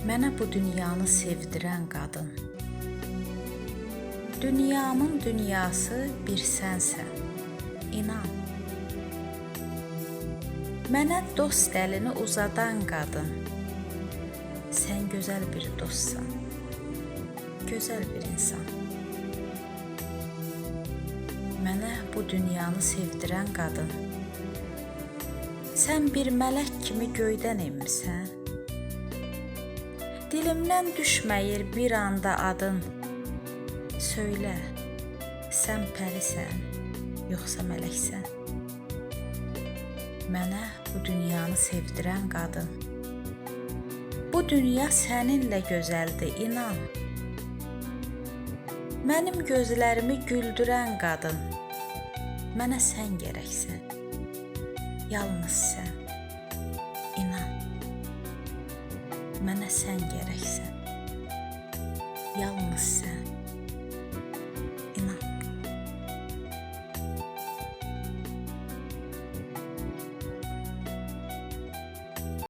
Mənə bu dünyanı sevdirən qadın. Dünyamın dünyası bir sənsən, inan. Mənə dost əlini uzadan qadın. Sən gözəl bir dostsan, gözəl bir insan. Mənə bu dünyanı sevdirən qadın. Sən bir mələk kimi göydən enmisən. Dilimdən düşməyir bir anda adın. Söylə, sən pərisən, yoxsa mələksən? Mənə bu dünyanı sevdirən qadın. Bu dünya səninlə gözəldir, inan. Mənim gözlərimi güldürən qadın. Mənə sən gərəksən, yalnız sən, inan. Mənə sən gərəksən, yalnız sən.